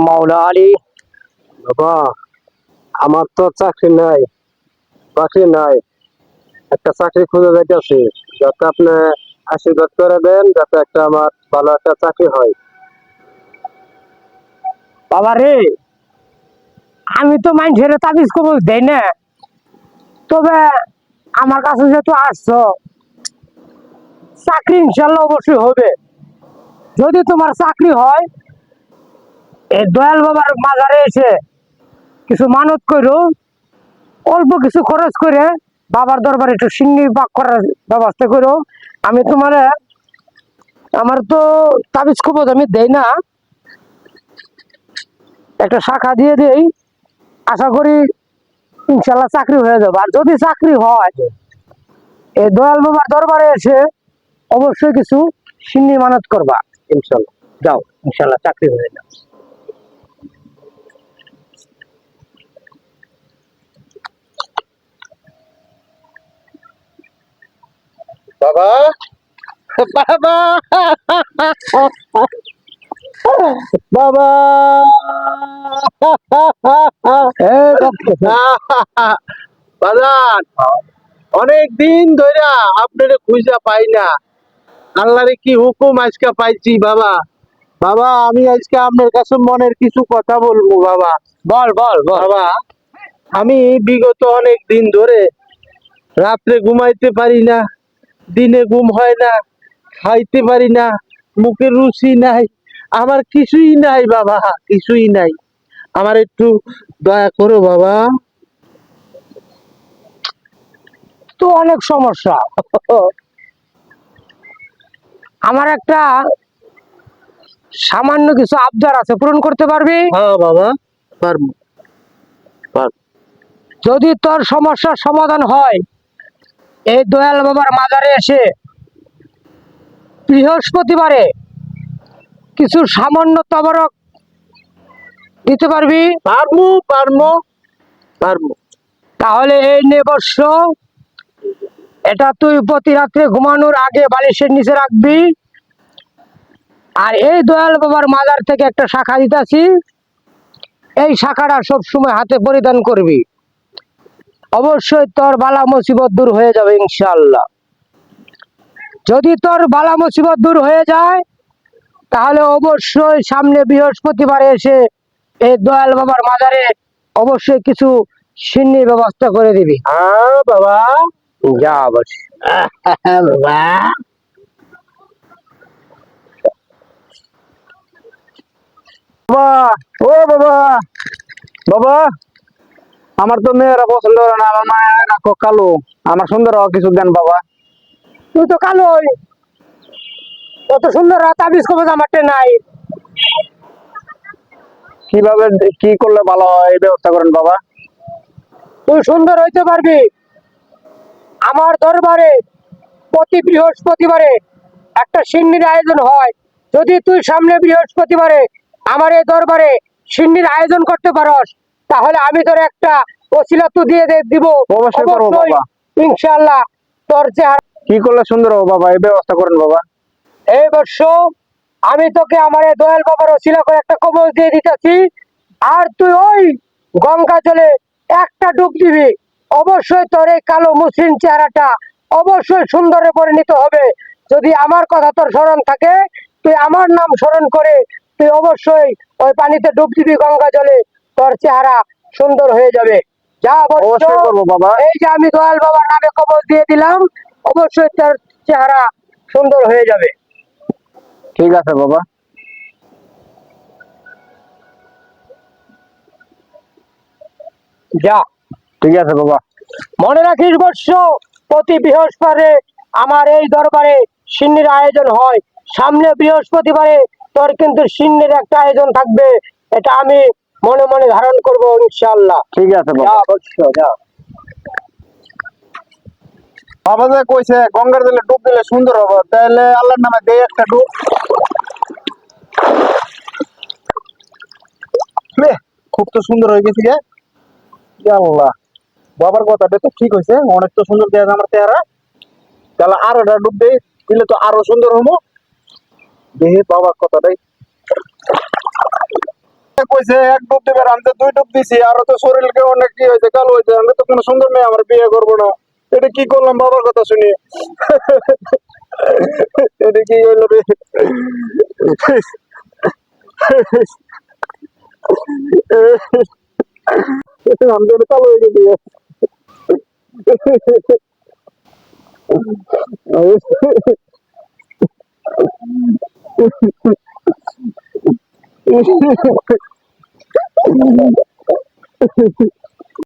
মাওলা আলী। বাবা, আমার তো চাকরি নাই, বাকরি নাই, একটা চাকরি খুঁজে যাইতেছি, যাতে আপনি আশীর্বাদ করে দেন, যাতে একটা আমার ভালো একটা চাকরি হয়। বাবা রে, আমি তো মানুষের তাবিজ কবজ দেই না, তবে আমার কাছে যেহেতু আসছো, চাকরি ইনশাল্লাহ অবশ্যই হবে। যদি তোমার চাকরি হয়, এই দয়াল বাবার মাজারে এসে কিছু মানত করো, অল্প কিছু খরচ করে বাবার দরবারে একটু সিন্নি পাক করার ব্যবস্থা করো। আমি তোমার, আমার তো তাবিজ কবজ আমি দেই না, একটা শাখা দিয়ে দেই, আশা করি ইনশাল্লাহ চাকরি হয়ে যাবে। আর যদি চাকরি হয়, এই দয়াল বাবার দরবারে এসে অবশ্যই কিছু সিন্নি মানত করবা, ইনশাল্লাহ। যাও, ইনশাল্লাহ চাকরি হয়ে যাবে। বাবা, বাবা, বাবা, বাজান, অনেক দিন ধরে আপনার খুঁজা পাই না। আল্লাহরে কি হুকুম আজকে পাইছি বাবা। বাবা, আমি আজকে আপনার কাছে মনের কিছু কথা বলবো বাবা। বল বল বল। বাবা, আমি বিগত অনেক দিন ধরে রাত্রে ঘুমাইতে পারি না, দিনে ঘুম হয় না, খাইতে পারি না, মুখে রুচি নাই, আমার কিছুই নাই বাবা, কিছুই নাই। আমার একটু দয়া করো বাবা। তো অনেক সমস্যা। আমার একটা সামান্য কিছু আবদার আছে, পূরণ করতে পারবি? হ্যাঁ বাবা, পারবো, পারবো। যদি তোর সমস্যার সমাধান হয়, এই দয়াল বাবার মাজারে এসে বৃহস্পতিবারে কিছু সামান্য তবরক দিতে পারবি? পারবো, পারবো, পারবো। তাহলে এই নে বর্ষ, এটা তুই প্রতি রাত্রে ঘুমানোর আগে বালিশের নিচে রাখবি। আর এই দয়াল বাবার মাজার থেকে একটা শাখা দিতেছি, এই শাখাটা সব সময় হাতে পরিধান করবি। অবশ্যই তোর বালা মুসিবত দূর হয়ে যাবে ইনশাআল্লাহ। যদি তোর বালা মুসিবত দূর হয়ে যায়, তাহলে অবশ্যই সামনে বৃহস্পতিবারে এসে এই দয়াল বাবার মাজারে অবশ্যই কিছু সিন্নির ব্যবস্থা করে দিবি। হ্যাঁ বাবা, যা অবশ্যই। বাবা। বাবা, ও বাবা, বাবা, আমার তো মেয়েরা পছন্দ করে না, আমার মায়ের রাখো কালো, আমার সুন্দর কিছু দেন বাবা। তুই তো কালোই, কত সুন্দর তাবিজ কবজ আমারটা নাই। কিভাবে কি করলে ভালো হয় এই ব্যবস্থা করেন বাবা। তুই সুন্দর হইতে পারবি। আমার দরবারে প্রতি বৃহস্পতিবারে একটা সিন্নির আয়োজন হয়। যদি তুই সামনে বৃহস্পতিবারে আমার এই দরবারে সিন্নির আয়োজন করতে পারস, তাহলে আমি তোর একটা ওসিলা তো দিয়ে দিব। অবশ্যই করবো বাবা। ইনশাআল্লাহ তোর চেহারা। কি করলে সুন্দর হবে বাবা, এই ব্যবস্থা করেন বাবা। এই বর্ষ আমি তোকে আমার এই দয়াল বাবার ওসিলা করে একটা কবজ দিয়ে দিতেছি। আর তুই ওই গঙ্গা জলে একটা ডুব দিবি। অবশ্যই তোর এই কালো মসৃণ চেহারাটা অবশ্যই সুন্দরে পরিণত হবে। যদি আমার কথা তোর স্মরণ থাকে, তুই আমার নাম স্মরণ করে তুই অবশ্যই ওই পানিতে ডুব দিবি গঙ্গা জলে, তোর চেহারা সুন্দর হয়ে যাবে। যা অবশ্যই করবো বাবা। এই যে আমি দয়াল বাবার নামে কবজ দিয়ে দিলাম, অবশ্যই তোর চেহারা সুন্দর হয়ে যাবে। ঠিক আছে বাবা। যা। ঠিক আছে বাবা। মনে রাখিস বর্ষ, প্রতি বৃহস্পতিবারে আমার এই দরবারে সিন্নির আয়োজন হয়। সামনে বৃহস্পতিবারে তোর কিন্তু সিন্নির একটা আয়োজন থাকবে, এটা আমি মনে মনে ধারণ করব ইনশাআল্লাহ। ঠিক আছে যা বাবা। বর্ষ, যা। বাবা যে কইছে গঙ্গার জলে ডুব দিলে সুন্দর হবে, তাহলে আল্লাহর নামে দেই একটা ডুব। খুব তো সুন্দর হয়ে গেছে গে। আল্লাহ, বাবার কথাটা তো ঠিক হয়েছে, অনেক তো সুন্দর দেয়া আমার চেহারা। তাহলে আরো একটা ডুব দেই, দিলে তো আরো সুন্দর হবো। দেখি বাবার কথাটাই হয়েছে 1 ডুব দিবার, আমি তো 2 ডুব দিছি, আরো তো শরীরকে অনেক কি হয়েছে, কালো হয়েছে, আমি তো কোনো সুন্দর মেয়ে আমার বিয়ে করবো না। এটা কি করলাম বাবার কথা শুনি? এটা কি হইলো রে? আমি তো কালো হয়ে গেছি।